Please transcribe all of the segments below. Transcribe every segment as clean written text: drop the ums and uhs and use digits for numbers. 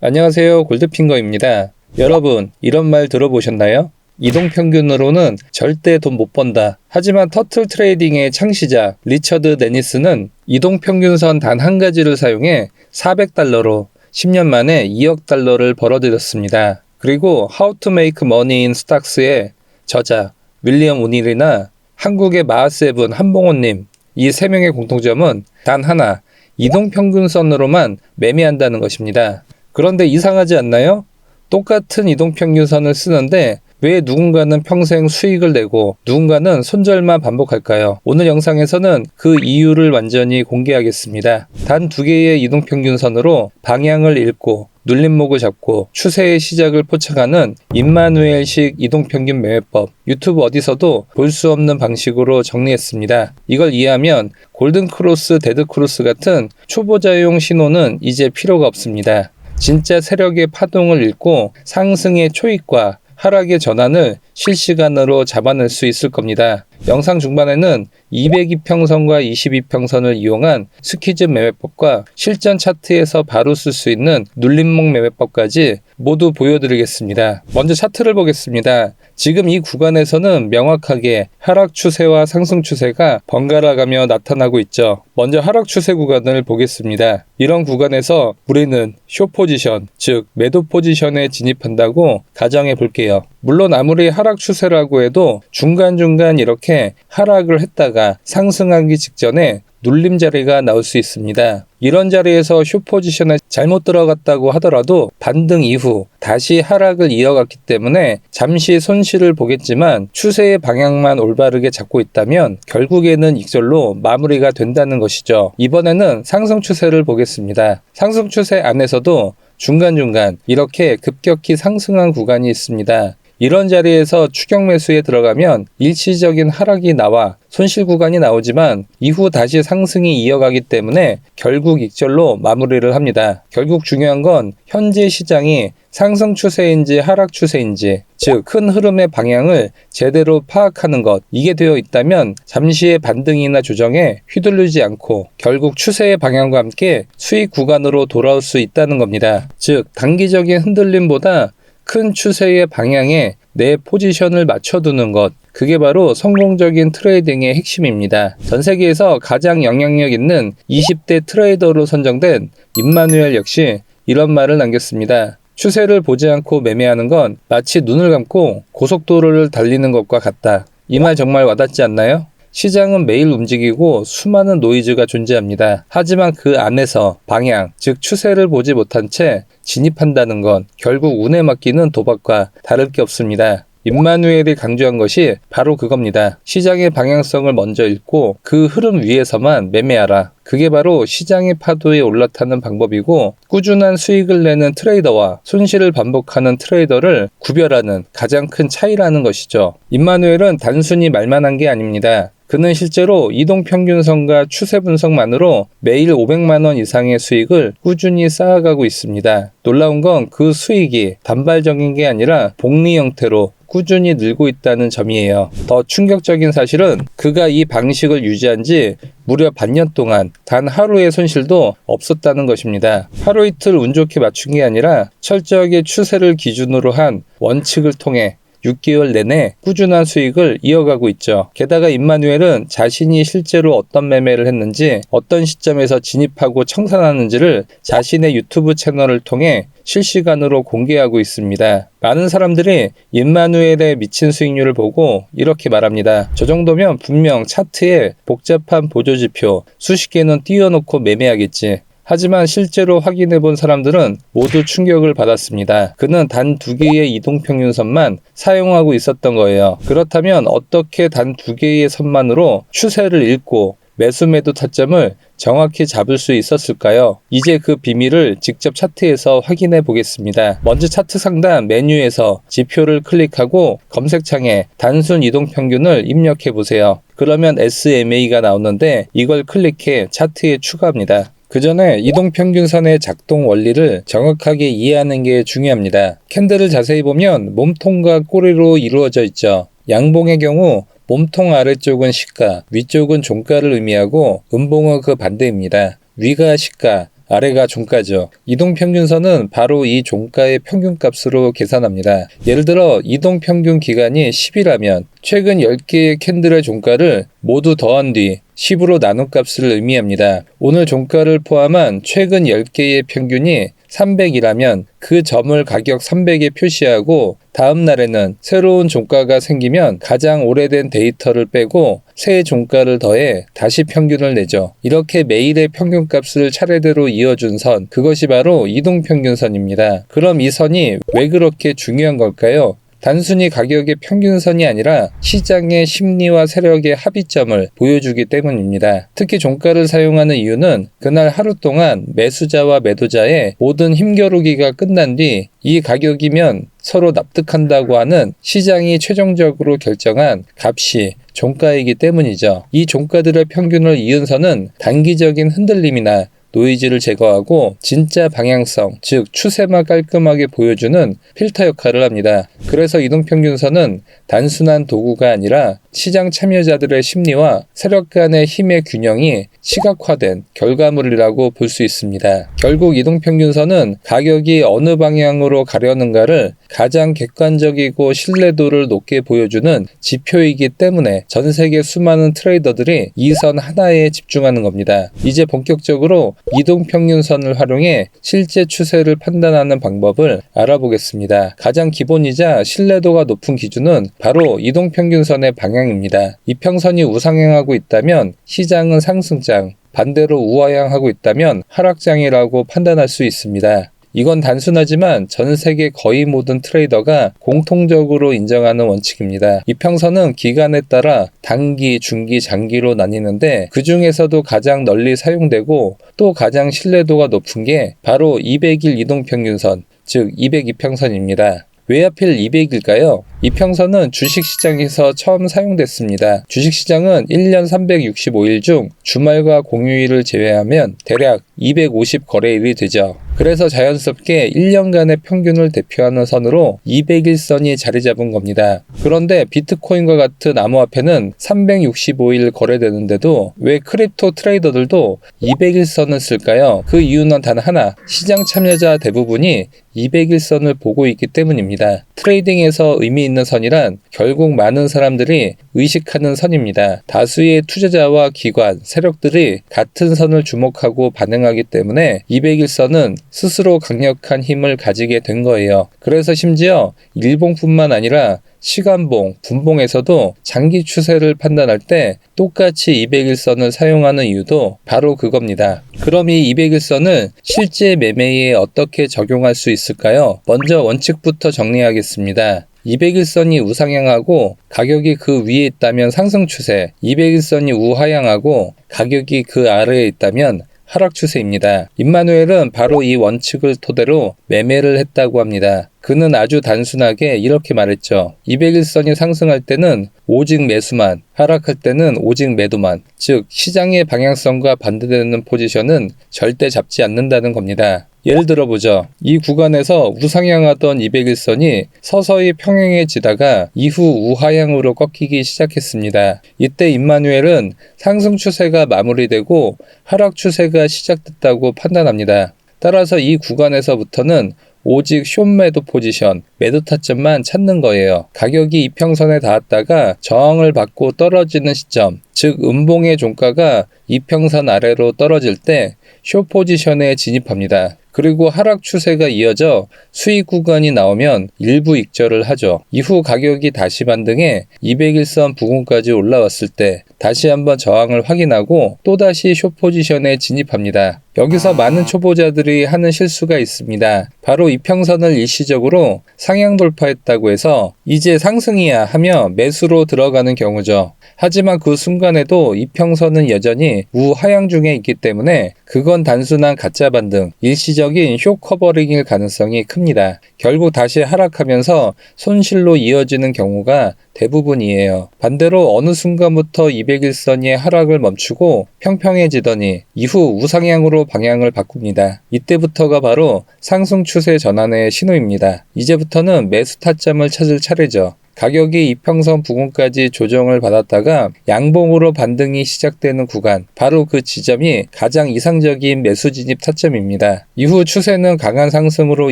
안녕하세요. 골드핑거입니다. 여러분, 이런 말 들어보셨나요? 이동평균으로는 절대 돈 못 번다. 하지만 터틀 트레이딩의 창시자 리처드 데니스는 이동평균선 단 한 가지를 사용해 400달러로 10년 만에 2억 달러를 벌어들였습니다. 그리고 How to Make Money in Stocks의 저자 윌리엄 오닐이나 한국의 마하세븐 한봉호님, 이 세 명의 공통점은 단 하나, 이동평균선으로만 매매한다는 것입니다. 그런데 이상하지 않나요? 똑같은 이동평균선을 쓰는데 왜 누군가는 평생 수익을 내고 누군가는 손절만 반복할까요? 오늘 영상에서는 그 이유를 완전히 공개하겠습니다. 단 두 개의 이동평균선으로 방향을 읽고 눌림목을 잡고 추세의 시작을 포착하는 임마누엘식 이동평균 매매법, 유튜브 어디서도 볼 수 없는 방식으로 정리했습니다. 이걸 이해하면 골든크로스, 데드크로스 같은 초보자용 신호는 이제 필요가 없습니다. 진짜 세력의 파동을 읽고 상승의 초입과 하락의 전환을 실시간으로 잡아낼 수 있을 겁니다. 영상 중반에는 202평선과 22평선을 이용한 스퀴즈 매매법과 실전 차트에서 바로 쓸 수 있는 눌림목 매매법까지 모두 보여드리겠습니다. 먼저 차트를 보겠습니다. 지금 이 구간에서는 명확하게 하락 추세와 상승 추세가 번갈아가며 나타나고 있죠. 먼저 하락 추세 구간을 보겠습니다. 이런 구간에서 우리는 숏 포지션, 즉 매도 포지션에 진입한다고 가정해 볼게요. 물론 아무리 하락 추세라고 해도 중간중간 이렇게 하락을 했다가 상승하기 직전에 눌림 자리가 나올 수 있습니다. 이런 자리에서 숏 포지션에 잘못 들어갔다고 하더라도 반등 이후 다시 하락을 이어갔기 때문에 잠시 손실을 보겠지만 추세의 방향만 올바르게 잡고 있다면 결국에는 익절로 마무리가 된다는 것이죠. 이번에는 상승 추세를 보겠습니다. 상승 추세 안에서도 중간중간 이렇게 급격히 상승한 구간이 있습니다. 이런 자리에서 추격 매수에 들어가면 일시적인 하락이 나와 손실 구간이 나오지만 이후 다시 상승이 이어가기 때문에 결국 익절로 마무리를 합니다. 결국 중요한 건 현재 시장이 상승 추세인지 하락 추세인지, 즉 큰 흐름의 방향을 제대로 파악하는 것, 이게 되어 있다면 잠시의 반등이나 조정에 휘둘리지 않고 결국 추세의 방향과 함께 수익 구간으로 돌아올 수 있다는 겁니다. 즉 단기적인 흔들림보다 큰 추세의 방향에 내 포지션을 맞춰두는 것, 그게 바로 성공적인 트레이딩의 핵심입니다. 전 세계에서 가장 영향력 있는 20대 트레이더로 선정된 임마누엘 역시 이런 말을 남겼습니다. 추세를 보지 않고 매매하는 건 마치 눈을 감고 고속도로를 달리는 것과 같다. 이 말 정말 와닿지 않나요? 시장은 매일 움직이고 수많은 노이즈가 존재합니다. 하지만 그 안에서 방향, 즉 추세를 보지 못한 채 진입한다는 건 결국 운에 맡기는 도박과 다를 게 없습니다. 임마누엘이 강조한 것이 바로 그겁니다. 시장의 방향성을 먼저 읽고 그 흐름 위에서만 매매하라. 그게 바로 시장의 파도에 올라타는 방법이고 꾸준한 수익을 내는 트레이더와 손실을 반복하는 트레이더를 구별하는 가장 큰 차이라는 것이죠. 임마누엘은 단순히 말만 한 게 아닙니다. 그는 실제로 이동평균선과 추세 분석만으로 매일 500만원 이상의 수익을 꾸준히 쌓아가고 있습니다. 놀라운 건 그 수익이 단발적인 게 아니라 복리 형태로 꾸준히 늘고 있다는 점이에요. 더 충격적인 사실은 그가 이 방식을 유지한 지 무려 반년 동안 단 하루의 손실도 없었다는 것입니다. 하루 이틀 운 좋게 맞춘 게 아니라 철저하게 추세를 기준으로 한 원칙을 통해 6개월 내내 꾸준한 수익을 이어가고 있죠. 게다가 임마누엘은 자신이 실제로 어떤 매매를 했는지, 어떤 시점에서 진입하고 청산하는지를 자신의 유튜브 채널을 통해 실시간으로 공개하고 있습니다. 많은 사람들이 임마누엘의 미친 수익률을 보고 이렇게 말합니다. 저 정도면 분명 차트에 복잡한 보조지표 수십 개는 띄워놓고 매매하겠지. 하지만 실제로 확인해 본 사람들은 모두 충격을 받았습니다. 그는 단 두 개의 이동평균선만 사용하고 있었던 거예요. 그렇다면 어떻게 단 두 개의 선만으로 추세를 읽고 매수 매도 타점을 정확히 잡을 수 있었을까요? 이제 그 비밀을 직접 차트에서 확인해 보겠습니다. 먼저 차트 상단 메뉴에서 지표를 클릭하고 검색창에 단순 이동평균을 입력해 보세요. 그러면 SMA가 나오는데 이걸 클릭해 차트에 추가합니다. 그 전에 이동평균선의 작동 원리를 정확하게 이해하는 게 중요합니다. 캔들을 자세히 보면 몸통과 꼬리로 이루어져 있죠. 양봉의 경우 몸통 아래쪽은 시가, 위쪽은 종가를 의미하고 음봉은 그 반대입니다. 위가 시가, 아래가 종가죠. 이동평균선은 바로 이 종가의 평균값으로 계산합니다. 예를 들어 이동평균 기간이 10이라면 최근 10개의 캔들의 종가를 모두 더한 뒤 10으로 나눈 값을 의미합니다. 오늘 종가를 포함한 최근 10개의 평균이 300이라면 그 점을 가격 300에 표시하고 다음 날에는 새로운 종가가 생기면 가장 오래된 데이터를 빼고 새 종가를 더해 다시 평균을 내죠. 이렇게 매일의 평균값을 차례대로 이어준 선, 그것이 바로 이동평균선입니다. 그럼 이 선이 왜 그렇게 중요한 걸까요? 단순히 가격의 평균선이 아니라 시장의 심리와 세력의 합의점을 보여주기 때문입니다. 특히 종가를 사용하는 이유는 그날 하루 동안 매수자와 매도자의 모든 힘겨루기가 끝난 뒤 이 가격이면 서로 납득한다고 하는 시장이 최종적으로 결정한 값이 종가이기 때문이죠. 이 종가들의 평균을 이은 선은 단기적인 흔들림이나 노이즈를 제거하고 진짜 방향성, 즉 추세만 깔끔하게 보여주는 필터 역할을 합니다. 그래서 이동평균선은 단순한 도구가 아니라 시장 참여자들의 심리와 세력 간의 힘의 균형이 시각화된 결과물이라고 볼 수 있습니다. 결국 이동평균선은 가격이 어느 방향으로 가려는가를 가장 객관적이고 신뢰도를 높게 보여주는 지표이기 때문에 전 세계 수많은 트레이더들이 이 선 하나에 집중하는 겁니다. 이제 본격적으로 이동평균선을 활용해 실제 추세를 판단하는 방법을 알아보겠습니다. 가장 기본이자 신뢰도가 높은 기준은 바로 이동평균선의 방향입니다. 이평선이 우상향하고 있다면 시장은 상승장, 반대로 우하향하고 있다면 하락장이라고 판단할 수 있습니다. 이건 단순하지만 전 세계 거의 모든 트레이더가 공통적으로 인정하는 원칙입니다. 이평선은 기간에 따라 단기, 중기, 장기로 나뉘는데 그 중에서도 가장 널리 사용되고 또 가장 신뢰도가 높은 게 바로 200일 이동평균선, 즉 200이평선입니다. 왜 하필 200일까요? 이평선은 주식시장에서 처음 사용됐습니다. 주식시장은 1년 365일 중 주말과 공휴일을 제외하면 대략 250거래일이 되죠. 그래서 자연스럽게 1년간의 평균을 대표하는 선으로 200일선이 자리 잡은 겁니다. 그런데 비트코인과 같은 암호화폐는 365일 거래되는데도 왜 크립토 트레이더들도 200일선을 쓸까요? 그 이유는 단 하나, 시장 참여자 대부분이 200일선을 보고 있기 때문입니다. 트레이딩에서 의미 있는 선이란 결국 많은 사람들이 의식하는 선입니다. 다수의 투자자와 기관, 세력들이 같은 선을 주목하고 반응하기 때문에 200일선은 스스로 강력한 힘을 가지게 된 거예요. 그래서 심지어 일봉뿐만 아니라 시간봉, 분봉에서도 장기 추세를 판단할 때 똑같이 200일선을 사용하는 이유도 바로 그겁니다. 그럼 이 200일선을 실제 매매에 어떻게 적용할 수 있을까요? 먼저 원칙부터 정리하겠습니다. 200일선이 우상향하고 가격이 그 위에 있다면 상승 추세, 200일선이 우하향하고 가격이 그 아래에 있다면 하락 추세입니다. 임마누엘은 바로 이 원칙을 토대로 매매를 했다고 합니다. 그는 아주 단순하게 이렇게 말했죠. 200일선이 상승할 때는 오직 매수만, 하락할 때는 오직 매도만, 즉 시장의 방향성과 반대되는 포지션은 절대 잡지 않는다는 겁니다. 예를 들어보죠. 이 구간에서 우상향하던 200일선이 서서히 평행해지다가 이후 우하향으로 꺾이기 시작했습니다. 이때 임마누엘은 상승 추세가 마무리되고 하락 추세가 시작됐다고 판단합니다. 따라서 이 구간에서부터는 오직 숏매도 포지션, 매도 타점만 찾는 거예요. 가격이 이평선에 닿았다가 저항을 받고 떨어지는 시점, 즉 음봉의 종가가 이평선 아래로 떨어질 때 숏 포지션에 진입합니다. 그리고 하락 추세가 이어져 수익 구간이 나오면 일부 익절을 하죠. 이후 가격이 다시 반등해 200일선 부근까지 올라왔을 때 다시 한번 저항을 확인하고 또다시 숏 포지션에 진입합니다. 여기서 많은 초보자들이 하는 실수가 있습니다. 바로 이평선을 일시적으로 상향 돌파했다고 해서 이제 상승이야 하며 매수로 들어가는 경우죠. 하지만 그 순간에도 이평선은 여전히 우하향 중에 있기 때문에 그건 단순한 가짜 반등, 일시적인 숏 커버링일 가능성이 큽니다. 결국 다시 하락하면서 손실로 이어지는 경우가 대부분이에요. 반대로 어느 순간부터 200일선이 하락을 멈추고 평평해지더니 이후 우상향으로 방향을 바꿉니다. 이때부터가 바로 상승 추세 전환의 신호입니다. 이제부터는 매수 타점을 찾을 차례죠. 가격이 이평선 부근까지 조정을 받았다가 양봉으로 반등이 시작되는 구간, 바로 그 지점이 가장 이상적인 매수 진입 타점입니다. 이후 추세는 강한 상승으로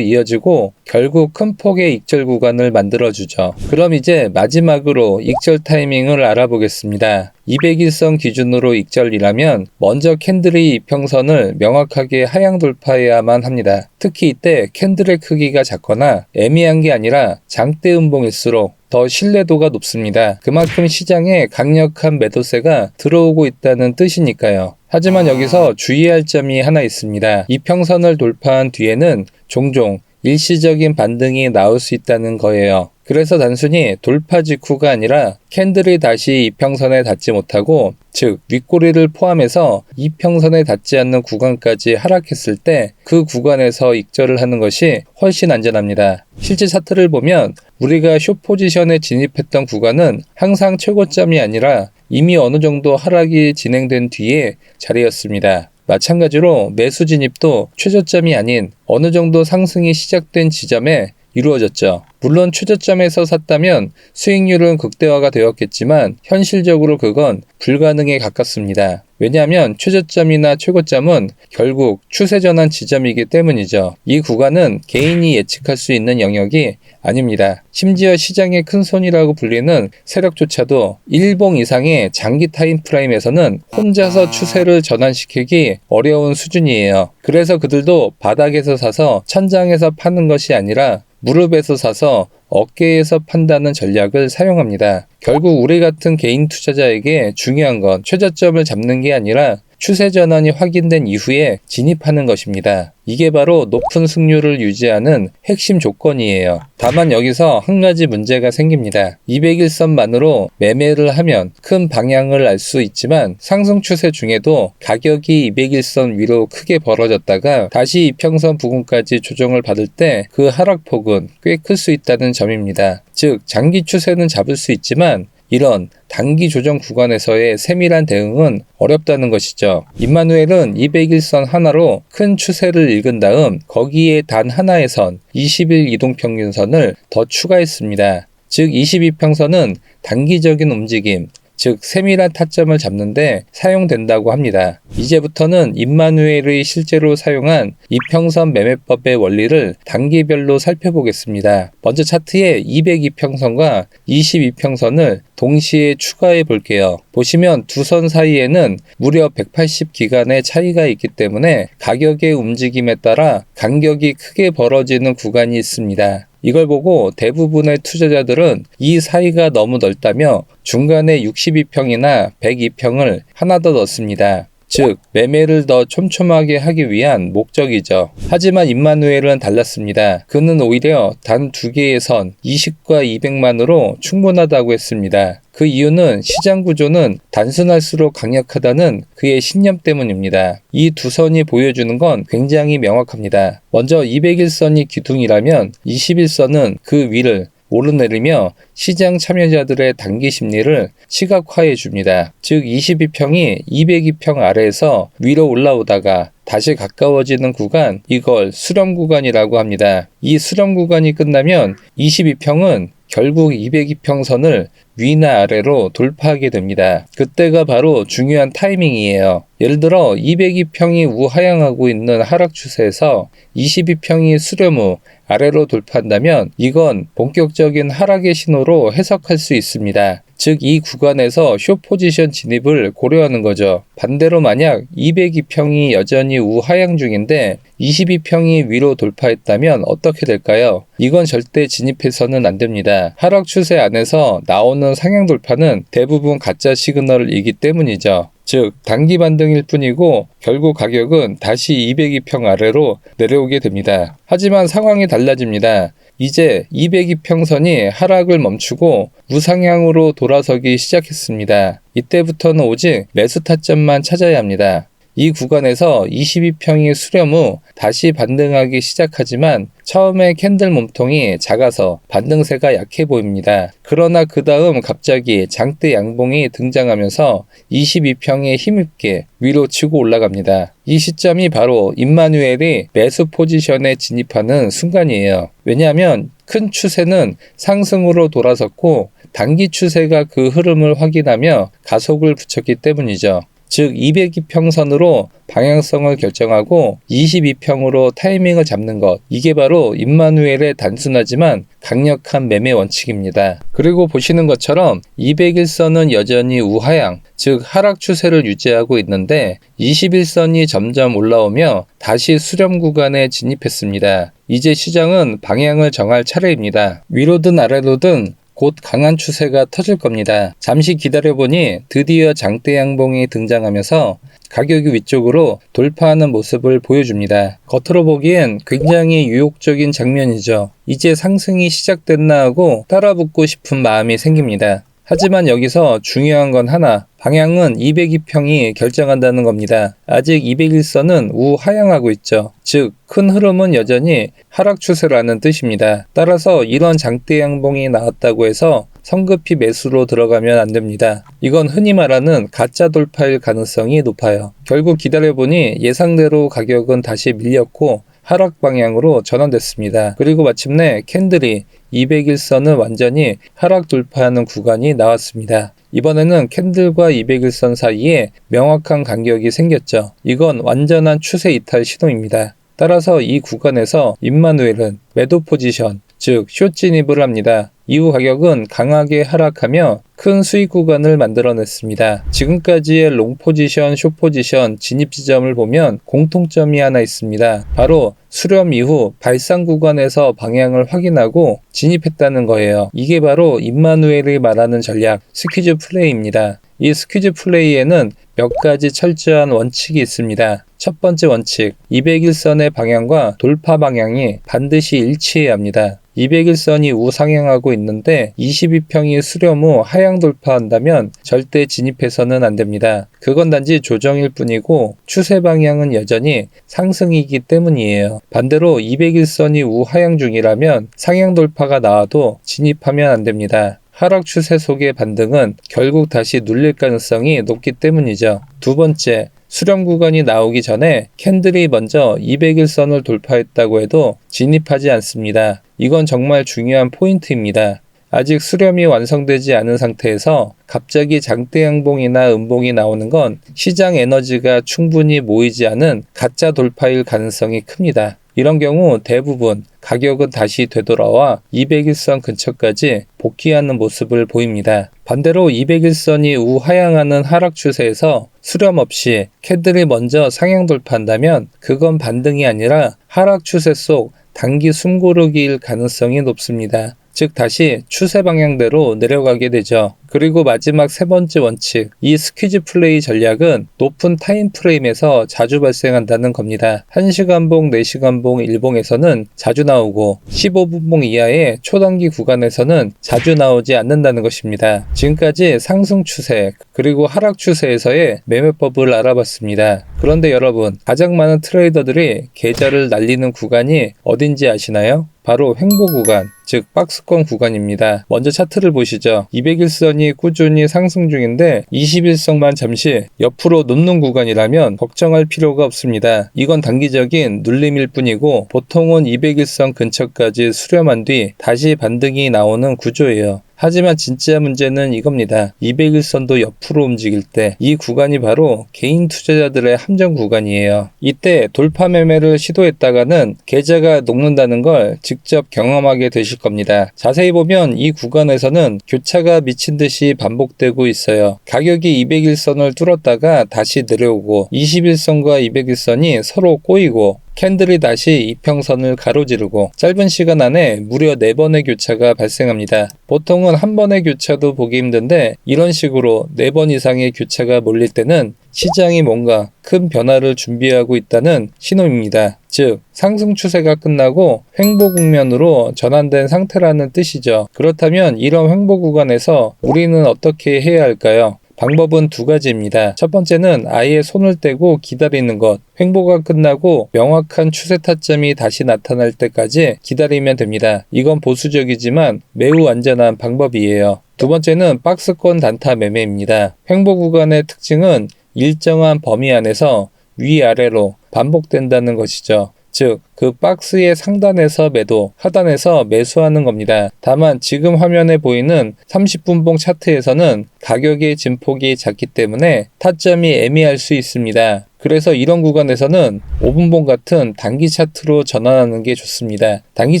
이어지고 결국 큰 폭의 익절 구간을 만들어주죠. 그럼 이제 마지막으로 익절 타이밍을 알아보겠습니다. 200일선 기준으로 익절이라면 먼저 캔들의 이평선을 명확하게 하향 돌파해야만 합니다. 특히 이때 캔들의 크기가 작거나 애매한 게 아니라 장대 음봉일수록 더 신뢰도가 높습니다. 그만큼 시장에 강력한 매도세가 들어오고 있다는 뜻이니까요. 하지만 여기서 주의할 점이 하나 있습니다. 이평선을 돌파한 뒤에는 종종 일시적인 반등이 나올 수 있다는 거예요. 그래서 단순히 돌파 직후가 아니라 캔들이 다시 이평선에 닿지 못하고, 즉 윗꼬리를 포함해서 이평선에 닿지 않는 구간까지 하락했을 때 그 구간에서 익절을 하는 것이 훨씬 안전합니다. 실제 차트를 보면 우리가 숏 포지션에 진입했던 구간은 항상 최고점이 아니라 이미 어느 정도 하락이 진행된 뒤에 자리였습니다. 마찬가지로 매수 진입도 최저점이 아닌 어느 정도 상승이 시작된 지점에 이루어졌죠. 물론 최저점에서 샀다면 수익률은 극대화가 되었겠지만 현실적으로 그건 불가능에 가깝습니다. 왜냐하면 최저점이나 최고점은 결국 추세 전환 지점이기 때문이죠. 이 구간은 개인이 예측할 수 있는 영역이 아닙니다. 심지어 시장의 큰손이라고 불리는 세력조차도 일봉 이상의 장기 타임 프레임에서는 혼자서 추세를 전환시키기 어려운 수준이에요. 그래서 그들도 바닥에서 사서 천장에서 파는 것이 아니라 무릎에서 사서 어깨에서 판다는 전략을 사용합니다. 결국 우리 같은 개인 투자자에게 중요한 건 최저점을 잡는 게 아니라 추세 전환이 확인된 이후에 진입하는 것입니다. 이게 바로 높은 승률을 유지하는 핵심 조건이에요. 다만 여기서 한 가지 문제가 생깁니다. 200일선만으로 매매를 하면 큰 방향을 알 수 있지만 상승 추세 중에도 가격이 200일선 위로 크게 벌어졌다가 다시 이평선 부근까지 조정을 받을 때 그 하락폭은 꽤 클 수 있다는 점입니다. 즉 장기 추세는 잡을 수 있지만 이런 단기 조정 구간에서의 세밀한 대응은 어렵다는 것이죠. 임마누엘은 200일선 하나로 큰 추세를 읽은 다음 거기에 단 하나의 선, 20일 이동평균선을 더 추가했습니다. 즉 22평선은 단기적인 움직임, 즉 세밀한 타점을 잡는데 사용된다고 합니다. 이제부터는 임마누엘의 실제로 사용한 이평선 매매법의 원리를 단기별로 살펴보겠습니다. 먼저 차트에 202평선과 22평선을 동시에 추가해 볼게요. 보시면 두 선 사이에는 무려 180기간의 차이가 있기 때문에 가격의 움직임에 따라 간격이 크게 벌어지는 구간이 있습니다. 이걸 보고 대부분의 투자자들은 이 사이가 너무 넓다며 중간에 62평이나 102평을 하나 더 넣습니다. 즉 매매를 더 촘촘하게 하기 위한 목적이죠. 하지만 임마누엘은 달랐습니다. 그는 오히려 단 두 개의 선 20과 200만으로 충분하다고 했습니다. 그 이유는 시장 구조는 단순할수록 강력하다는 그의 신념 때문입니다. 이 두 선이 보여주는 건 굉장히 명확합니다. 먼저 200일선이 기둥이라면 21선은 그 위를 오르내리며 시장 참여자들의 단기 심리를 시각화해 줍니다. 즉 22평이 202평 아래에서 위로 올라오다가 다시 가까워지는 구간, 이걸 수렴 구간이라고 합니다. 이 수렴 구간이 끝나면 22평은 결국 202평선을 위나 아래로 돌파하게 됩니다. 그때가 바로 중요한 타이밍이에요. 예를 들어 202평이 우하향하고 있는 하락 추세에서 22평이 수렴 후 아래로 돌파한다면 이건 본격적인 하락의 신호로 해석할 수 있습니다. 즉 이 구간에서 숏 포지션 진입을 고려하는 거죠. 반대로 만약 202평이 여전히 우하향 중인데 22평이 위로 돌파했다면 어떻게 될까요? 이건 절대 진입해서는 안 됩니다. 하락 추세 안에서 나오는 상향 돌파는 대부분 가짜 시그널이기 때문이죠. 즉 단기 반등일 뿐이고 결국 가격은 다시 202평 아래로 내려오게 됩니다. 하지만 상황이 달라집니다. 이제 202평선이 하락을 멈추고 우상향으로 돌아서기 시작했습니다. 이때부터는 오직 매수 타점만 찾아야 합니다. 이 구간에서 22평이 수렴 후 다시 반등하기 시작하지만 처음에 캔들 몸통이 작아서 반등세가 약해 보입니다. 그러나 그 다음 갑자기 장대 양봉이 등장하면서 22평에 힘있게 위로 치고 올라갑니다. 이 시점이 바로 임마누엘이 매수 포지션에 진입하는 순간이에요. 왜냐하면 큰 추세는 상승으로 돌아섰고 단기 추세가 그 흐름을 확인하며 가속을 붙였기 때문이죠. 즉 202평선으로 방향성을 결정하고 22평으로 타이밍을 잡는 것, 이게 바로 임마누엘의 단순하지만 강력한 매매 원칙입니다. 그리고 보시는 것처럼 201선은 여전히 우하향, 즉 하락 추세를 유지하고 있는데 21선이 점점 올라오며 다시 수렴 구간에 진입했습니다. 이제 시장은 방향을 정할 차례입니다. 위로든 아래로든 곧 강한 추세가 터질 겁니다. 잠시 기다려보니 드디어 장대 양봉이 등장하면서 가격이 위쪽으로 돌파하는 모습을 보여줍니다. 겉으로 보기엔 굉장히 유혹적인 장면이죠. 이제 상승이 시작됐나 하고 따라붙고 싶은 마음이 생깁니다. 하지만 여기서 중요한 건 하나, 방향은 202평이 결정한다는 겁니다. 아직 201선은 우하향하고 있죠. 즉, 큰 흐름은 여전히 하락 추세라는 뜻입니다. 따라서 이런 장대 양봉이 나왔다고 해서 성급히 매수로 들어가면 안 됩니다. 이건 흔히 말하는 가짜 돌파일 가능성이 높아요. 결국 기다려보니 예상대로 가격은 다시 밀렸고 하락 방향으로 전환됐습니다. 그리고 마침내 캔들이 201선은 완전히 하락 돌파하는 구간이 나왔습니다. 이번에는 캔들과 201선 사이에 명확한 간격이 생겼죠. 이건 완전한 추세 이탈 신호입니다. 따라서 이 구간에서 임마누엘은 매도 포지션, 즉 숏 진입을 합니다. 이후 가격은 강하게 하락하며 큰 수익 구간을 만들어냈습니다. 지금까지의 롱 포지션, 숏 포지션 진입 지점을 보면 공통점이 하나 있습니다. 바로 수렴 이후 발상 구간에서 방향을 확인하고 진입했다는 거예요. 이게 바로 임마누엘이 말하는 전략, 스퀴즈 플레이입니다. 이 스퀴즈 플레이에는 몇 가지 철저한 원칙이 있습니다. 첫 번째 원칙, 201선의 방향과 돌파 방향이 반드시 일치해야 합니다. 201선이 우상향하고 있는데 22평이 수렴 후 하향 돌파한다면 절대 진입해서는 안 됩니다. 그건 단지 조정일 뿐이고 추세 방향은 여전히 상승이기 때문이에요. 반대로 201선이 우하향 중이라면 상향 돌파가 나와도 진입하면 안 됩니다. 하락 추세 속의 반등은 결국 다시 눌릴 가능성이 높기 때문이죠. 두 번째, 수렴 구간이 나오기 전에 캔들이 먼저 201선을 돌파했다고 해도 진입하지 않습니다. 이건 정말 중요한 포인트입니다. 아직 수렴이 완성되지 않은 상태에서 갑자기 장대 양봉이나 음봉이 나오는 건 시장 에너지가 충분히 모이지 않은 가짜 돌파일 가능성이 큽니다. 이런 경우 대부분 가격은 다시 되돌아와 201선 근처까지 복귀하는 모습을 보입니다. 반대로 201선이 우하향하는 하락 추세에서 수렴 없이 캔들이 먼저 상향 돌파한다면 그건 반등이 아니라 하락 추세 속 단기 숨고르기일 가능성이 높습니다. 즉 다시 추세 방향대로 내려가게 되죠. 그리고 마지막 세 번째 원칙, 이 스퀴즈 플레이 전략은 높은 타임 프레임에서 자주 발생한다는 겁니다. 1시간봉, 4시간봉, 1봉에서는 자주 나오고 15분봉 이하의 초단기 구간에서는 자주 나오지 않는다는 것입니다. 지금까지 상승 추세 그리고 하락 추세에서의 매매법을 알아봤습니다. 그런데 여러분, 가장 많은 트레이더들이 계좌를 날리는 구간이 어딘지 아시나요? 바로 횡보 구간, 즉 박스권 구간입니다. 먼저 차트를 보시죠. 201선이 꾸준히 상승 중인데 21선만 잠시 옆으로 눕는 구간이라면 걱정할 필요가 없습니다. 이건 단기적인 눌림일 뿐이고 보통은 201선 근처까지 수렴한 뒤 다시 반등이 나오는 구조예요. 하지만 진짜 문제는 이겁니다. 201선도 옆으로 움직일 때 이 구간이 바로 개인 투자자들의 함정 구간이에요. 이때 돌파 매매를 시도했다가는 계좌가 녹는다는 걸 직접 경험하게 되실 겁니다. 자세히 보면 이 구간에서는 교차가 미친 듯이 반복되고 있어요. 가격이 201선을 뚫었다가 다시 내려오고 21선과 201선이 서로 꼬이고 캔들이 다시 이평선을 가로지르고 짧은 시간 안에 무려 4번의 교차가 발생합니다. 보통은 한 번의 교차도 보기 힘든데 이런 식으로 4번 이상의 교차가 몰릴 때는 시장이 뭔가 큰 변화를 준비하고 있다는 신호입니다. 즉 상승 추세가 끝나고 횡보 국면으로 전환된 상태라는 뜻이죠. 그렇다면 이런 횡보 구간에서 우리는 어떻게 해야 할까요? 방법은 두 가지입니다. 첫 번째는 아예 손을 떼고 기다리는 것. 횡보가 끝나고 명확한 추세 타점이 다시 나타날 때까지 기다리면 됩니다. 이건 보수적이지만 매우 안전한 방법이에요. 두 번째는 박스권 단타 매매입니다. 횡보 구간의 특징은 일정한 범위 안에서 위아래로 반복된다는 것이죠. 즉, 그 박스의 상단에서 매도, 하단에서 매수하는 겁니다. 다만 지금 화면에 보이는 30분봉 차트에서는 가격의 진폭이 작기 때문에 타점이 애매할 수 있습니다. 그래서 이런 구간에서는 5분봉 같은 단기 차트로 전환하는 게 좋습니다. 단기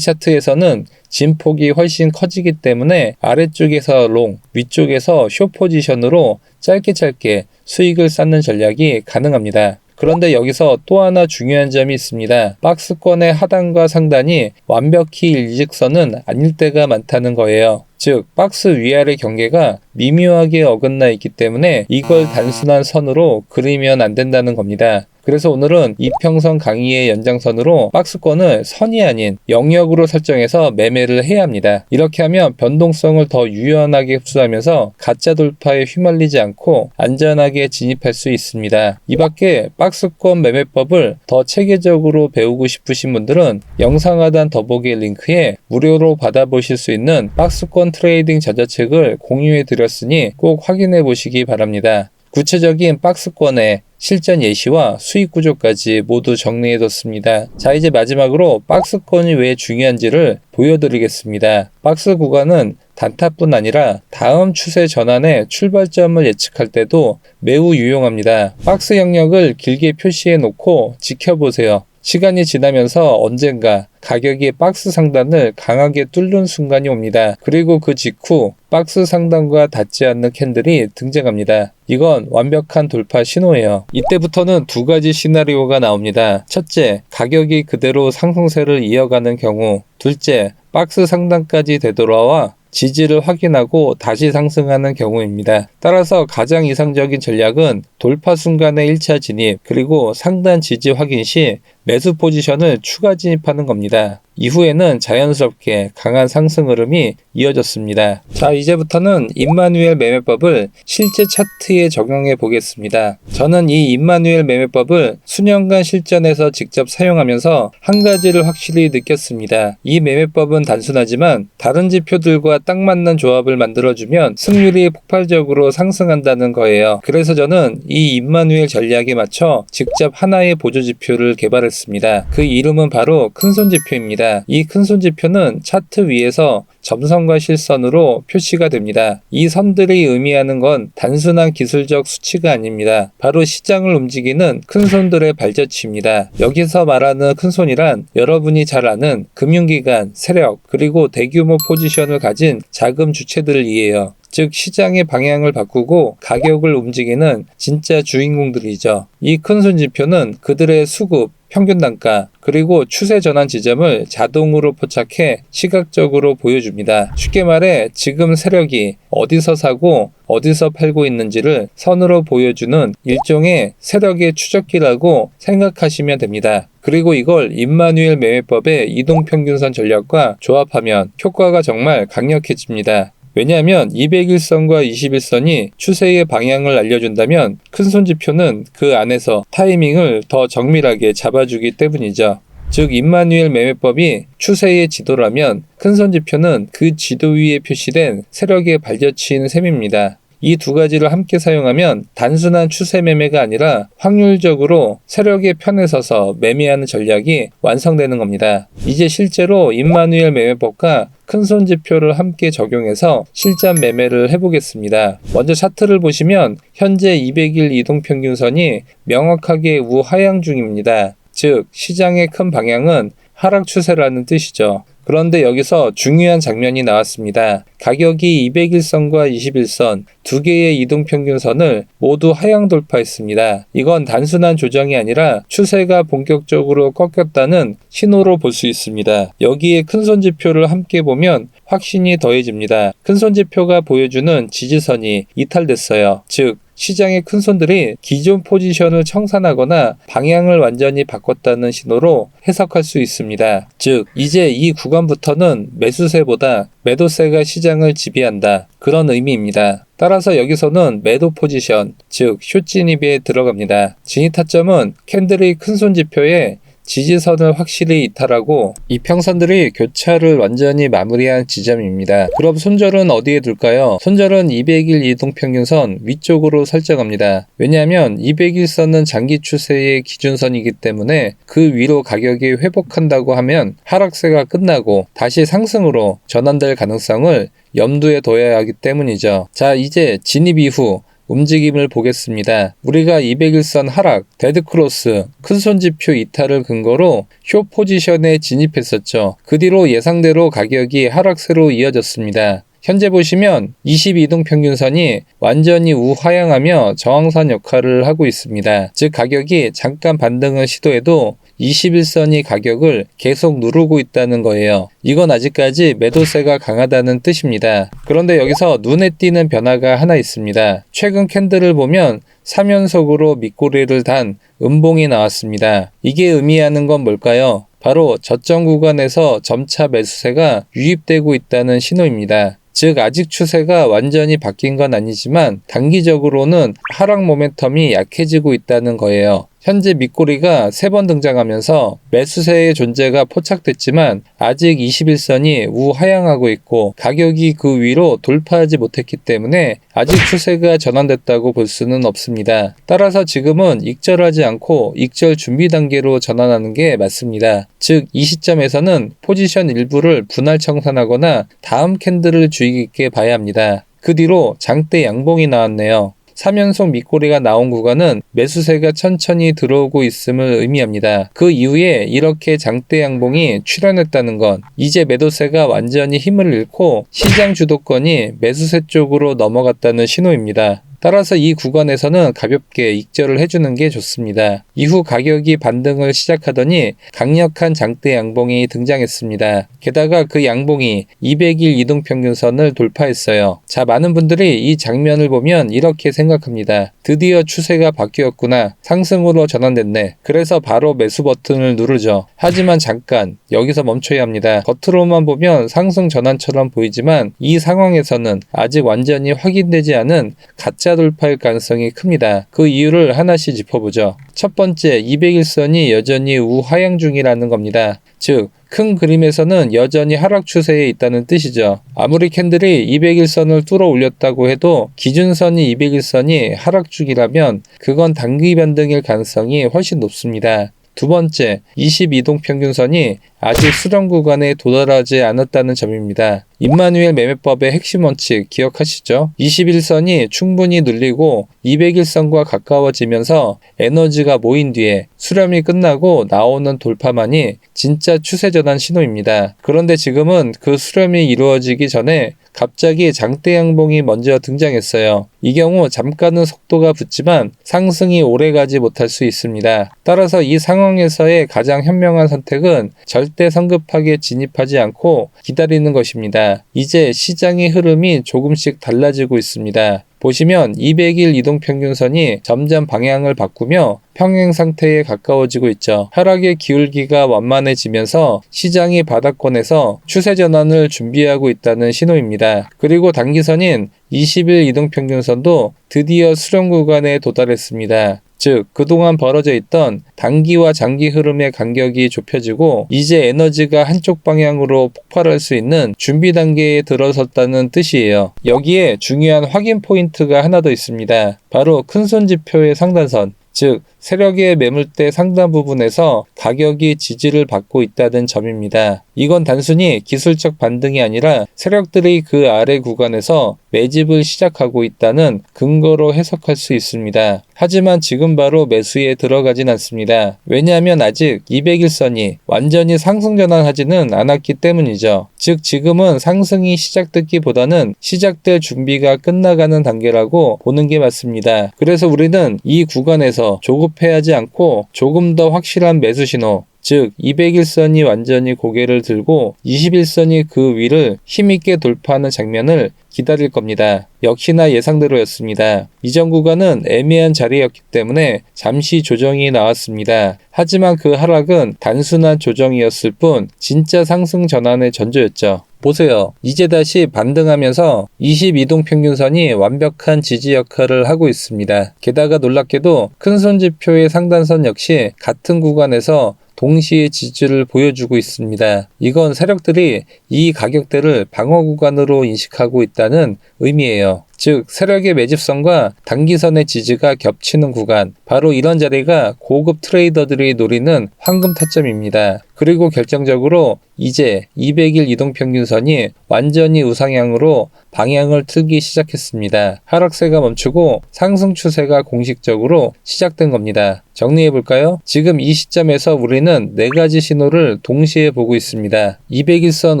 차트에서는 진폭이 훨씬 커지기 때문에 아래쪽에서 롱, 위쪽에서 숏 포지션으로 짧게 수익을 쌓는 전략이 가능합니다. 그런데 여기서 또 하나 중요한 점이 있습니다. 박스권의 하단과 상단이 완벽히 일직선은 아닐 때가 많다는 거예요. 즉, 박스 위아래 경계가 미묘하게 어긋나 있기 때문에 이걸 단순한 선으로 그리면 안 된다는 겁니다. 그래서 오늘은 이평선 강의의 연장선으로 박스권을 선이 아닌 영역으로 설정해서 매매를 해야 합니다. 이렇게 하면 변동성을 더 유연하게 흡수하면서 가짜 돌파에 휘말리지 않고 안전하게 진입할 수 있습니다. 이 밖에 박스권 매매법을 더 체계적으로 배우고 싶으신 분들은 영상 하단 더보기 링크에 무료로 받아보실 수 있는 박스권 트레이딩 전자책을 공유해 드렸으니 꼭 확인해 보시기 바랍니다. 구체적인 박스권의 실전 예시와 수익 구조까지 모두 정리해뒀습니다. 자, 이제 마지막으로 박스권이 왜 중요한지를 보여드리겠습니다. 박스 구간은 단타뿐 아니라 다음 추세 전환의 출발점을 예측할 때도 매우 유용합니다. 박스 영역을 길게 표시해 놓고 지켜보세요. 시간이 지나면서 언젠가 가격이 박스 상단을 강하게 뚫는 순간이 옵니다. 그리고 그 직후 박스 상단과 닿지 않는 캔들이 등장합니다. 이건 완벽한 돌파 신호예요. 이때부터는 두 가지 시나리오가 나옵니다. 첫째, 가격이 그대로 상승세를 이어가는 경우. 둘째, 박스 상단까지 되돌아와 지지를 확인하고 다시 상승하는 경우입니다. 따라서 가장 이상적인 전략은 돌파 순간의 1차 진입, 그리고 상단 지지 확인 시 매수 포지션을 추가 진입하는 겁니다. 이후에는 자연스럽게 강한 상승 흐름이 이어졌습니다. 자, 이제부터는 임마누엘 매매법을 실제 차트에 적용해 보겠습니다. 저는 이 임마누엘 매매법을 수년간 실전에서 직접 사용하면서 한 가지를 확실히 느꼈습니다. 이 매매법은 단순하지만 다른 지표들과 딱 맞는 조합을 만들어주면 승률이 폭발적으로 상승한다는 거예요. 그래서 저는 이 임마누엘 전략에 맞춰 직접 하나의 보조지표를 개발했습니다. 그 이름은 바로 큰손지표입니다. 이 큰손지표는 차트 위에서 점선과 실선으로 표시가 됩니다. 이 선들이 의미하는 건 단순한 기술적 수치가 아닙니다. 바로 시장을 움직이는 큰손들의 발자취입니다. 여기서 말하는 큰손이란 여러분이 잘 아는 금융기관, 세력, 그리고 대규모 포지션을 가진 자금 주체들을 이해해요. 즉 시장의 방향을 바꾸고 가격을 움직이는 진짜 주인공들이죠. 이 큰손 지표는 그들의 수급, 평균 단가, 그리고 추세 전환 지점을 자동으로 포착해 시각적으로 보여줍니다. 쉽게 말해 지금 세력이 어디서 사고 어디서 팔고 있는지를 선으로 보여주는 일종의 세력의 추적기라고 생각하시면 됩니다. 그리고 이걸 임마누엘 매매법의 이동평균선 전략과 조합하면 효과가 정말 강력해집니다. 왜냐하면 200일선과 21선이 추세의 방향을 알려준다면 큰손 지표는 그 안에서 타이밍을 더 정밀하게 잡아주기 때문이죠. 즉 임마누엘 매매법이 추세의 지도라면 큰손 지표는 그 지도 위에 표시된 세력의 발자취인 셈입니다. 이 두 가지를 함께 사용하면 단순한 추세 매매가 아니라 확률적으로 세력의 편에 서서 매매하는 전략이 완성되는 겁니다. 이제 실제로 임마누엘 매매법과 큰손 지표를 함께 적용해서 실전 매매를 해보겠습니다. 먼저 차트를 보시면 현재 200일 이동평균선이 명확하게 우하향 중입니다. 즉 시장의 큰 방향은 하락 추세라는 뜻이죠. 그런데 여기서 중요한 장면이 나왔습니다. 가격이 200일선과 21선 두 개의 이동평균선을 모두 하향 돌파했습니다. 이건 단순한 조정이 아니라 추세가 본격적으로 꺾였다는 신호로 볼 수 있습니다. 여기에 큰손 지표를 함께 보면 확신이 더해집니다. 큰손 지표가 보여주는 지지선이 이탈됐어요. 즉 시장의 큰손들이 기존 포지션을 청산하거나 방향을 완전히 바꿨다는 신호로 해석할 수 있습니다. 즉 이제 이 구간부터는 매수세보다 매도세가 시장을 지배한다. 그런 의미입니다. 따라서 여기서는 매도 포지션, 즉 숏 진입에 들어갑니다. 진입 타점은 캔들의 큰손 지표에 지지선을 확실히 이탈하고 이평선들이 교차를 완전히 마무리한 지점입니다. 그럼 손절은 어디에 둘까요? 손절은 200일 이동평균선 위쪽으로 설정합니다. 왜냐하면 200일선은 장기 추세의 기준선이기 때문에 그 위로 가격이 회복한다고 하면 하락세가 끝나고 다시 상승으로 전환될 가능성을 염두에 둬야 하기 때문이죠. 자, 이제 진입 이후 움직임을 보겠습니다. 우리가 200일선 하락, 데드크로스, 큰손지표 이탈을 근거로 쇼 포지션에 진입했었죠. 그 뒤로 예상대로 가격이 하락세로 이어졌습니다. 현재 보시면 22동 평균선이 완전히 우하향하며 저항선 역할을 하고 있습니다. 즉 가격이 잠깐 반등을 시도해도 21선이 가격을 계속 누르고 있다는 거예요. 이건 아직까지 매도세가 강하다는 뜻입니다. 그런데 여기서 눈에 띄는 변화가 하나 있습니다. 최근 캔들을 보면 3연속으로 밑꼬리를 단 음봉이 나왔습니다. 이게 의미하는 건 뭘까요? 바로 저점 구간에서 점차 매수세가 유입되고 있다는 신호입니다. 즉 아직 추세가 완전히 바뀐 건 아니지만 단기적으로는 하락 모멘텀이 약해지고 있다는 거예요. 현재 밑꼬리가 3번 등장하면서 매수세의 존재가 포착됐지만 아직 21선이 우하향하고 있고 가격이 그 위로 돌파하지 못했기 때문에 아직 추세가 전환됐다고 볼 수는 없습니다. 따라서 지금은 익절하지 않고 익절 준비 단계로 전환하는 게 맞습니다. 즉 이 시점에서는 포지션 일부를 분할 청산하거나 다음 캔들을 주의 깊게 봐야 합니다. 그 뒤로 장대 양봉이 나왔네요. 3연속 밑꼬리가 나온 구간은 매수세가 천천히 들어오고 있음을 의미합니다. 그 이후에 이렇게 장대 양봉이 출현했다는 건 이제 매도세가 완전히 힘을 잃고 시장 주도권이 매수세 쪽으로 넘어갔다는 신호입니다. 따라서 이 구간에서는 가볍게 익절을 해주는 게 좋습니다. 이후 가격이 반등을 시작하더니 강력한 장대 양봉이 등장했습니다. 게다가 그 양봉이 200일 이동평균선을 돌파했어요. 자, 많은 분들이 이 장면을 보면 이렇게 생각합니다. 드디어 추세가 바뀌었구나. 상승으로 전환됐네. 그래서 바로 매수 버튼을 누르죠. 하지만 잠깐 여기서 멈춰야 합니다. 겉으로만 보면 상승 전환처럼 보이지만 이 상황에서는 아직 완전히 확인되지 않은 가짜 돌파일 가능성이 큽니다. 그 이유를 하나씩 짚어보죠. 첫 번째, 200일선이 여전히 우하향 중이라는 겁니다. 즉, 큰 그림에서는 여전히 하락 추세에 있다는 뜻이죠. 아무리 캔들이 200일선을 뚫어 올렸다고 해도 기준선이 200일선이 하락 중이라면 그건 단기 변동일 가능성이 훨씬 높습니다. 두 번째, 22동 평균선이 아직 수렴 구간에 도달하지 않았다는 점입니다. 임마누엘 매매법의 핵심 원칙 기억하시죠? 21선이 충분히 눌리고 200일선과 가까워지면서 에너지가 모인 뒤에 수렴이 끝나고 나오는 돌파만이 진짜 추세 전환 신호입니다. 그런데 지금은 그 수렴이 이루어지기 전에 갑자기 장대 양봉이 먼저 등장했어요. 이 경우 잠깐은 속도가 붙지만 상승이 오래가지 못할 수 있습니다. 따라서 이 상황에서의 가장 현명한 선택은 절대 성급하게 진입하지 않고 기다리는 것입니다. 이제 시장의 흐름이 조금씩 달라지고 있습니다. 보시면 200일 이동평균선이 점점 방향을 바꾸며 평행 상태에 가까워지고 있죠. 하락의 기울기가 완만해지면서 시장이 바닥권에서 추세 전환을 준비하고 있다는 신호입니다. 그리고 단기선인 20일 이동평균선도 드디어 수렴 구간에 도달했습니다. 즉 그동안 벌어져 있던 단기와 장기 흐름의 간격이 좁혀지고 이제 에너지가 한쪽 방향으로 폭발할 수 있는 준비 단계에 들어섰다는 뜻이에요. 여기에 중요한 확인 포인트가 하나 더 있습니다. 바로 큰손 지표의 상단선, 즉 세력의 매물대 상단 부분에서 가격이 지지를 받고 있다는 점입니다. 이건 단순히 기술적 반등이 아니라 세력들이 그 아래 구간에서 매집을 시작하고 있다는 근거로 해석할 수 있습니다. 하지만 지금 바로 매수에 들어가진 않습니다. 왜냐하면 아직 200일선이 완전히 상승 전환하지는 않았기 때문이죠. 즉 지금은 상승이 시작됐기보다는 시작될 준비가 끝나가는 단계라고 보는 게 맞습니다. 그래서 우리는 이 구간에서 조급해하지 않고 조금 더 확실한 매수 신호, 즉 200일선이 완전히 고개를 들고 21선이 그 위를 힘있게 돌파하는 장면을 기다릴 겁니다. 역시나 예상대로였습니다. 이전 구간은 애매한 자리였기 때문에 잠시 조정이 나왔습니다. 하지만 그 하락은 단순한 조정이었을 뿐 진짜 상승 전환의 전조였죠. 보세요. 이제 다시 반등하면서 22동 평균선이 완벽한 지지 역할을 하고 있습니다. 게다가 놀랍게도 큰손 지표의 상단선 역시 같은 구간에서 동시에 지지를 보여주고 있습니다. 이건 세력들이 이 가격대를 방어 구간으로 인식하고 있다는 의미예요. 즉 세력의 매집선과 단기선의 지지가 겹치는 구간, 바로 이런 자리가 고급 트레이더들이 노리는 황금 타점입니다. 그리고 결정적으로 이제 200일 이동평균선이 완전히 우상향으로 방향을 틀기 시작했습니다. 하락세가 멈추고 상승 추세가 공식적으로 시작된 겁니다. 정리해볼까요? 지금 이 시점에서 우리는 4가지 신호를 동시에 보고 있습니다. 200일선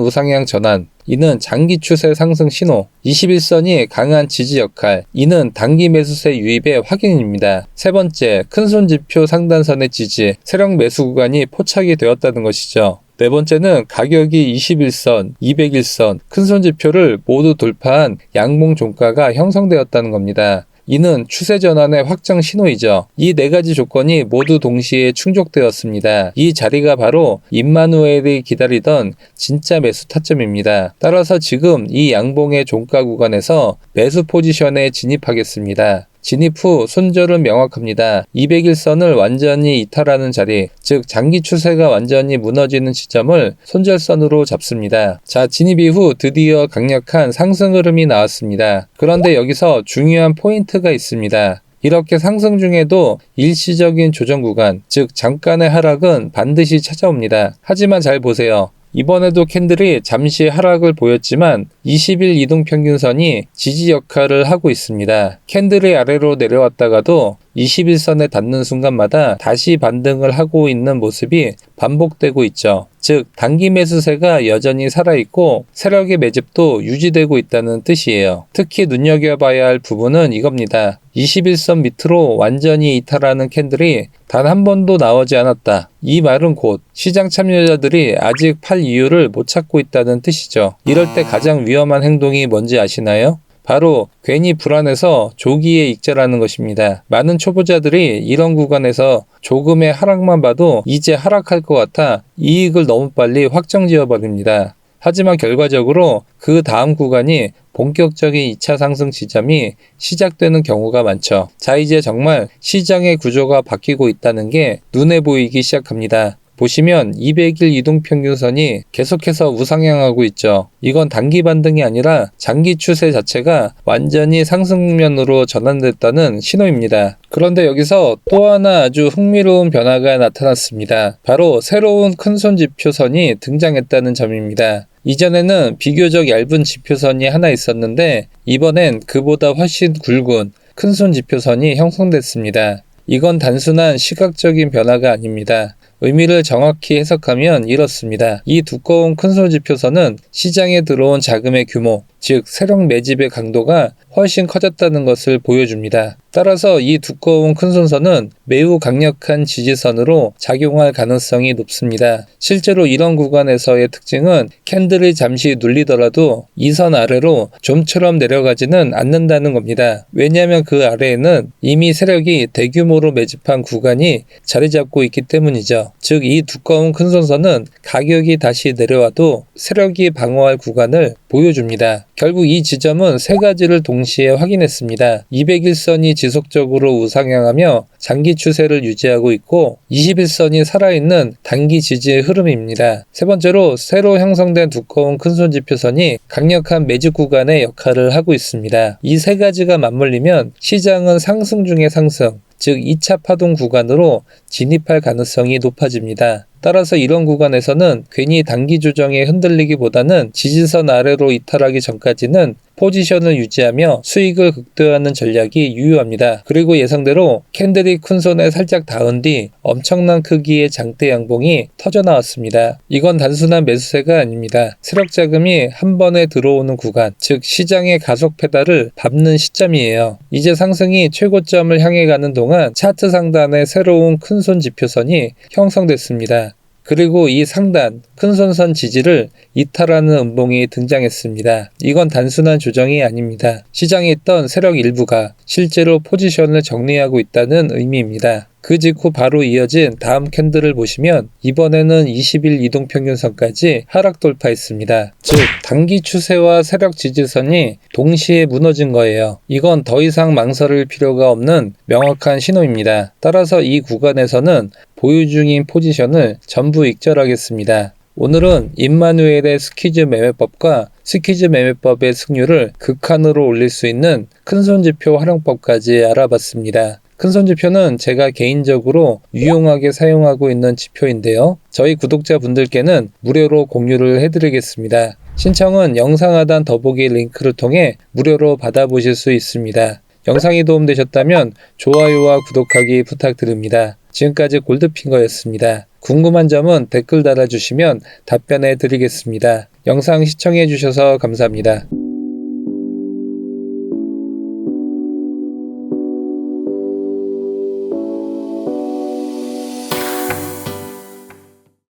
우상향 전환, 이는 장기 추세 상승 신호. 21선이 강한 지지 역할, 이는 단기 매수세 유입의 확인입니다. 세 번째, 큰손 지표 상단선의 지지, 세력 매수 구간이 포착이 되었다는 것이죠. 네 번째는 가격이 21선, 200일선, 큰손 지표를 모두 돌파한 양봉 종가가 형성되었다는 겁니다. 이는 추세 전환의 확정 신호이죠. 이 4가지 조건이 모두 동시에 충족되었습니다. 이 자리가 바로 임마누엘이 기다리던 진짜 매수 타점입니다. 따라서 지금 이 양봉의 종가 구간에서 매수 포지션에 진입하겠습니다. 진입 후 손절은 명확합니다. 200일선을 완전히 이탈하는 자리, 즉 장기 추세가 완전히 무너지는 지점을 손절선으로 잡습니다. 자, 진입 이후 드디어 강력한 상승 흐름이 나왔습니다. 그런데 여기서 중요한 포인트가 있습니다. 이렇게 상승 중에도 일시적인 조정 구간, 즉 잠깐의 하락은 반드시 찾아옵니다. 하지만 잘 보세요. 이번에도 캔들이 잠시 하락을 보였지만 20일 이동평균선이 지지 역할을 하고 있습니다. 캔들이 아래로 내려왔다가도 21선에 닿는 순간마다 다시 반등을 하고 있는 모습이 반복되고 있죠. 즉 단기 매수세가 여전히 살아있고 세력의 매집도 유지되고 있다는 뜻이에요. 특히 눈여겨봐야 할 부분은 이겁니다. 21선 밑으로 완전히 이탈하는 캔들이 단 한 번도 나오지 않았다. 이 말은 곧 시장 참여자들이 아직 팔 이유를 못 찾고 있다는 뜻이죠. 이럴 때 가장 위험한 행동이 뭔지 아시나요? 바로 괜히 불안해서 조기에 익절하는 것입니다. 많은 초보자들이 이런 구간에서 조금의 하락만 봐도 이제 하락할 것 같아 이익을 너무 빨리 확정지어 버립니다. 하지만 결과적으로 그 다음 구간이 본격적인 2차 상승 지점이 시작되는 경우가 많죠. 자, 이제 정말 시장의 구조가 바뀌고 있다는 게 눈에 보이기 시작합니다. 보시면 200일 이동평균선이 계속해서 우상향하고 있죠. 이건 단기 반등이 아니라 장기 추세 자체가 완전히 상승 국면으로 전환됐다는 신호입니다. 그런데 여기서 또 하나 아주 흥미로운 변화가 나타났습니다. 바로 새로운 큰손 지표선이 등장했다는 점입니다. 이전에는 비교적 얇은 지표선이 하나 있었는데 이번엔 그보다 훨씬 굵은 큰손 지표선이 형성됐습니다. 이건 단순한 시각적인 변화가 아닙니다. 의미를 정확히 해석하면 이렇습니다. 이 두꺼운 큰손 지표선은 시장에 들어온 자금의 규모, 즉 세력 매집의 강도가 훨씬 커졌다는 것을 보여줍니다. 따라서 이 두꺼운 큰손선은 매우 강력한 지지선으로 작용할 가능성이 높습니다. 실제로 이런 구간에서의 특징은 캔들이 잠시 눌리더라도 이 선 아래로 좀처럼 내려가지는 않는다는 겁니다. 왜냐하면 그 아래에는 이미 세력이 대규모로 매집한 구간이 자리 잡고 있기 때문이죠. 즉 이 두꺼운 큰손선은 가격이 다시 내려와도 세력이 방어할 구간을 보여줍니다. 결국 이 지점은 3가지를 동시에 확인했습니다. 200일선이 지속적으로 우상향하며 장기 추세를 유지하고 있고 21선이 살아있는 단기 지지의 흐름입니다. 세 번째로 새로 형성된 두꺼운 큰손 지표선이 강력한 매집 구간의 역할을 하고 있습니다. 이 3가지가 맞물리면 시장은 상승 중의 상승, 즉 2차 파동 구간으로 진입할 가능성이 높아집니다. 따라서 이런 구간에서는 괜히 단기 조정에 흔들리기보다는 지지선 아래로 이탈하기 전까지는 포지션을 유지하며 수익을 극대화하는 전략이 유효합니다. 그리고 예상대로 캔들이 큰손에 살짝 닿은 뒤 엄청난 크기의 장대 양봉이 터져나왔습니다. 이건 단순한 매수세가 아닙니다. 세력 자금이 한 번에 들어오는 구간, 즉 시장의 가속 페달을 밟는 시점이에요. 이제 상승이 최고점을 향해 가는 동안 차트 상단에 새로운 큰손 지표선이 형성됐습니다. 그리고 이 상단 큰손선 지지를 이탈하는 음봉이 등장했습니다. 이건 단순한 조정이 아닙니다. 시장에 있던 세력 일부가 실제로 포지션을 정리하고 있다는 의미입니다. 그 직후 바로 이어진 다음 캔들을 보시면 이번에는 20일 이동평균선까지 하락 돌파했습니다. 즉 단기 추세와 세력 지지선이 동시에 무너진 거예요. 이건 더 이상 망설일 필요가 없는 명확한 신호입니다. 따라서 이 구간에서는 보유 중인 포지션을 전부 익절하겠습니다. 오늘은 임마누엘의 스퀴즈 매매법과 스퀴즈 매매법의 승률을 극한으로 올릴 수 있는 큰손지표 활용법까지 알아봤습니다. 큰손지표는 제가 개인적으로 유용하게 사용하고 있는 지표인데요. 저희 구독자분들께는 무료로 공유를 해드리겠습니다. 신청은 영상 하단 더보기 링크를 통해 무료로 받아보실 수 있습니다. 영상이 도움되셨다면 좋아요와 구독하기 부탁드립니다. 지금까지 골드핑거였습니다. 궁금한 점은 댓글 달아주시면 답변해 드리겠습니다. 영상 시청해 주셔서 감사합니다.